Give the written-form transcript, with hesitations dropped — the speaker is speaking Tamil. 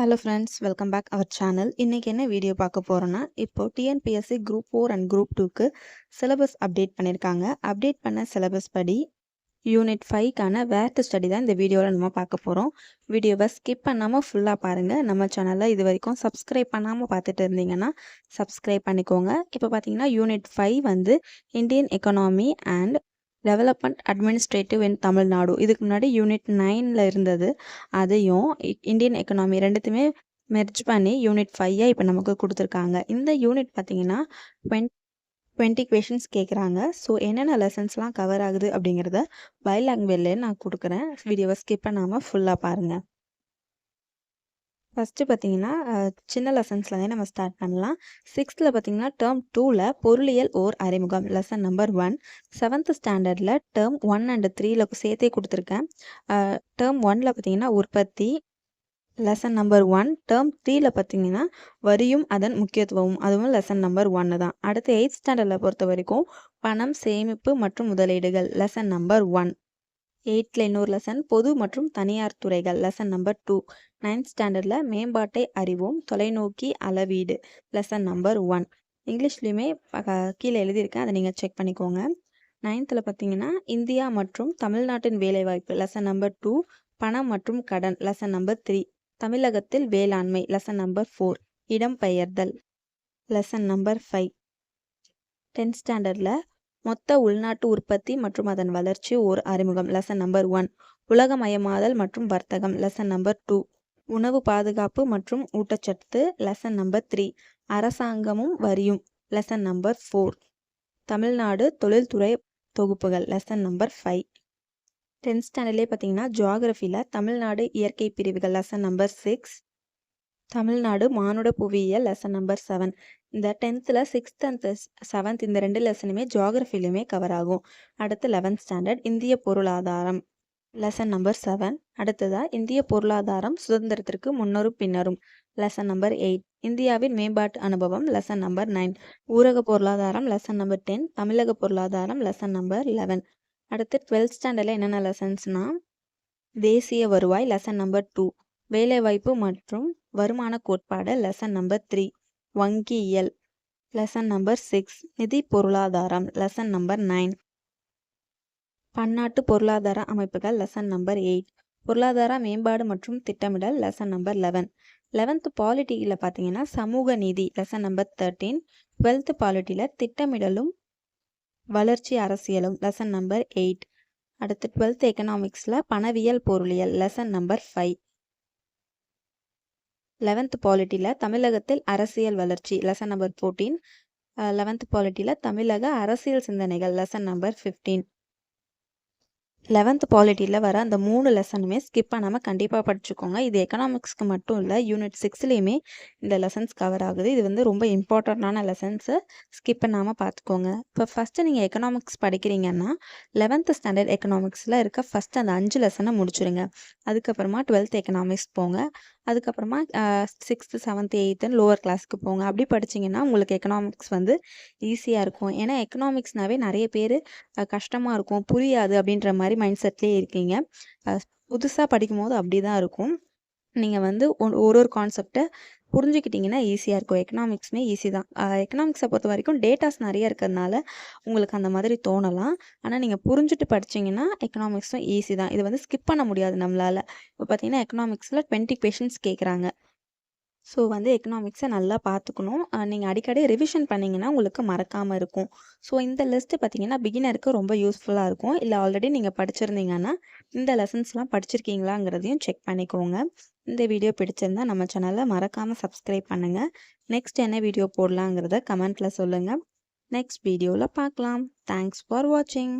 Hello friends, welcome back our channel. இன்றைக்கி என்ன வீடியோ பார்க்க போகிறோன்னா, இப்போது டிஎன்பிஎஸ்சி குரூப் 4 அண்ட் குரூப் 2க்கு சிலபஸ் அப்டேட் பண்ணியிருக்காங்க. அப்டேட் பண்ண சிலபஸ் படி யூனிட் 5க்கான வேர் டு ஸ்டடி தான் இந்த வீடியோவில் நம்ம பார்க்க போகிறோம். வீடியோவை ஸ்கிப் பண்ணாமல் ஃபுல்லாக பாருங்கள். நம்ம சேனலில் இது வரைக்கும் சப்ஸ்கிரைப் பண்ணாமல் பார்த்துட்டு இருந்தீங்கன்னா சப்ஸ்கிரைப் பண்ணிக்கோங்க. இப்போ பார்த்தீங்கன்னா யூனிட் 5 வந்து Indian economy and development administrative in Tamil Nadu. இதுக்கு முன்னாடி யூனிட் 9ல் இருந்தது. அதையும் இந்தியன் எக்கனாமி ரெண்டுத்தையுமே மெர்ஜ் பண்ணி யூனிட் 5 இப்போ நமக்கு கொடுத்துருக்காங்க. இந்த யூனிட் பார்த்தீங்கன்னா 20 கொஷின்ஸ் கேட்குறாங்க. ஸோ என்னென்ன லெசன்ஸ்லாம் கவர் ஆகுது அப்படிங்கிறத பைலாங்குவேஜ்லேயே நான் கொடுக்குறேன். வீடியோவை ஸ்கிப் பண்ணாமல் ஃபுல்லாக பாருங்கள். ஃபஸ்ட்டு பார்த்தீங்கன்னா சின்ன லெசன்ஸ்லேருந்தே நம்ம ஸ்டார்ட் பண்ணலாம். 6th பார்த்தீங்கன்னா டேர்ம் 2ல் பொருளியல் ஓர் அறிமுகம் லெசன் நம்பர் 1. 7th ஸ்டாண்டர்டில் டேர்ம் 1 அண்ட் 3ல் சேர்த்தே கொடுத்துருக்கேன். டேர்ம் 1ல் பார்த்தீங்கன்னா உற்பத்தி லெசன் நம்பர் 1. டேர்ம் 3ல் பார்த்தீங்கன்னா வரியும் அதன் முக்கியத்துவமும், அதுவும் லெசன் நம்பர் 1 தான். அடுத்து 8th ஸ்டாண்டர்டில் பொறுத்த வரைக்கும் பணம், சேமிப்பு மற்றும் முதலீடுகள் லெசன் நம்பர் 1. 8th இன்னொரு லெசன் பொது மற்றும் தனியார் துறைகள் லெசன் நம்பர் 2. 9th ஸ்டாண்டர்டில் மேம்பாட்டை அறிவோம், தொலைநோக்கி அளவீடு லெசன் நம்பர் 1. இங்கிலீஷ்லேயுமே கீழே எழுதியிருக்கேன், அதை நீங்கள் செக் பண்ணிக்கோங்க. 9th பார்த்தீங்கன்னா இந்தியா மற்றும் தமிழ்நாட்டின் வேலைவாய்ப்பு லெசன் நம்பர் 2. பணம் மற்றும் கடன் லெசன் நம்பர் 3. தமிழகத்தில் வேளாண்மை லெசன் நம்பர் 4. இடம்பெயர்தல் லெசன் நம்பர் 5. 10th ஸ்டாண்டர்டில் மொத்த உள்நாட்டு உற்பத்தி மற்றும் அதன் வளர்ச்சி ஓர் அறிமுகம் லெசன் நம்பர் 1. உலகமயமாதல் மற்றும் வர்த்தகம் லெசன் நம்பர் 2. உணவு பாதுகாப்பு மற்றும் ஊட்டச்சத்து லெசன் நம்பர் 3. அரசாங்கமும் வரியும் லெசன் நம்பர் 4. தமிழ்நாடு தொழில்துறை தொகுப்புகள் லெசன் நம்பர் 5. 10th ஸ்டாண்டர்ட்லேயே பார்த்தீங்கன்னா ஜியாகிரஃபியில் தமிழ்நாடு இயற்கை பிரிவுகள் லெசன் நம்பர் 6. தமிழ்நாடு மானுட புவியியல் லெசன் நம்பர் 7. இந்த 10th 6th அண்ட் 7th இந்த 2 லெசனுமே ஜியாகிரஃபிலுமே கவர் ஆகும். அடுத்து 11th ஸ்டாண்டர்ட் இந்திய பொருளாதாரம் லெசன் நம்பர் 7. அடுத்ததாக இந்திய பொருளாதாரம் சுதந்திரத்திற்கு முன்னரும் பின்னரும் லெசன் நம்பர் 8. இந்தியாவின் மேம்பாட்டு அனுபவம் லெசன் நம்பர் 9. ஊரக பொருளாதாரம் லெசன் நம்பர் 10. தமிழக பொருளாதாரம் லெசன் நம்பர் 11. அடுத்து 12th ஸ்டாண்டர்டில் என்னென்ன லெசன்ஸ்னால் தேசிய வருவாய் லெசன் நம்பர் 2. வேலைவாய்ப்பு மற்றும் வருமான கோட்பாடு லெசன் நம்பர் 3. வங்கியியல் லெசன் நம்பர் 6. நிதி பொருளாதாரம் லெசன் நம்பர் 9. பன்னாட்டு பொருளாதார அமைப்புகள் லெசன் நம்பர் 8. பொருளாதார மேம்பாடு மற்றும் திட்டமிடல் லெசன் நம்பர் 11. 11th பாலிட்டியில் பார்த்தீங்கன்னா சமூக நீதி லெசன் நம்பர் 13. 12th பாலிட்டியில் திட்டமிடலும் வளர்ச்சி அரசியலும் லெசன் நம்பர் 8. அடுத்து 12th எக்கனாமிக்ஸில் பணவியல் பொருளியல் லெசன் நம்பர் 5. 11th பாலிட்டியில் தமிழகத்தில் அரசியல் வளர்ச்சி லெசன் நம்பர் 14. 11th பாலிட்டியில் தமிழக அரசியல் சிந்தனைகள் லெசன் நம்பர் 15. 11th பாலிட்டியில் வர அந்த 3 லெசனுமே ஸ்கிப் பண்ணாமல் கண்டிப்பாக படிச்சுக்கோங்க. இது எக்கனாமிக்ஸ்க்கு மட்டும் இல்லை, யூனிட் 6லேயுமே இந்த லெசன்ஸ் கவர் ஆகுது. இது வந்து ரொம்ப இம்பார்ட்டண்ட்டான லெசன்ஸை ஸ்கிப் பண்ணாமல் பார்த்துக்கோங்க. இப்போ ஃபஸ்ட்டு நீங்கள் எக்கனாமிக்ஸ் படிக்கிறீங்கன்னா 11th ஸ்டாண்டர்ட் எக்கனாமிக்ஸில் இருக்க ஃபஸ்ட்டு அந்த 5 லெசனை முடிச்சுருங்க. அதுக்கப்புறமா 12th எக்கனாமிக்ஸ் போங்க. அதுக்கப்புறமா 6th 7th 8th லோவர் கிளாஸ்க்கு போங்க. அப்படி படிச்சிங்கன்னா உங்களுக்கு எக்கனாமிக்ஸ் வந்து ஈஸியாக இருக்கும். ஏன்னா எக்கனாமிக்ஸ்னாவே நிறைய பேர் கஷ்டமாக இருக்கும், புரியாது அப்படின்ற மாதிரி மைண்ட் செட்லேயே இருக்கீங்க. புதுசாக படிக்கும்போது அப்படி தான் இருக்கும். நீங்கள் வந்து ஒரு கான்செப்டை புரிஞ்சுக்கிட்டிங்கன்னா ஈஸியாக இருக்கும். எக்கனாமிக்ஸுமே ஈஸி தான். எக்கனாமிக்ஸை பொறுத்த வரைக்கும் டேட்டாஸ் நிறைய இருக்கிறதுனால உங்களுக்கு அந்த மாதிரி தோணலாம். ஆனால் நீங்கள் புரிஞ்சுட்டு படிச்சிங்கன்னா எக்கனாமிக்ஸும் ஈஸி தான். இது வந்து ஸ்கிப் பண்ண முடியாது நம்மளால். இப்போ பார்த்தீங்கன்னா எக்கனாமிக்ஸில் 20 கொஷின்ஸ் கேட்குறாங்க. ஸோ வந்து எக்கனாமிக்ஸை நல்லா பார்த்துக்கணும். நீங்கள் அடிக்கடி ரிவிஷன் பண்ணிங்கன்னா உங்களுக்கு மறக்காமல் இருக்கும். ஸோ இந்த லிஸ்ட்டு பார்த்தீங்கன்னா பிகினருக்கு ரொம்ப யூஸ்ஃபுல்லாக இருக்கும். இல்லை ஆல்ரெடி நீங்கள் படிச்சிருந்தீங்கன்னா இந்த லெசன்ஸ்லாம் படிச்சிருக்கீங்களாங்கிறதையும் செக் பண்ணிக்கோங்க. இந்த வீடியோ பிடிச்சிருந்தா நம்ம சேனலை மறக்காமல் சப்ஸ்கிரைப் பண்ணுங்கள். நெக்ஸ்ட் என்ன வீடியோ போடலாங்கிறத கமெண்ட்டில் சொல்லுங்கள். நெக்ஸ்ட் வீடியோவில் பார்க்கலாம். தேங்க்ஸ் ஃபார் வாட்சிங்.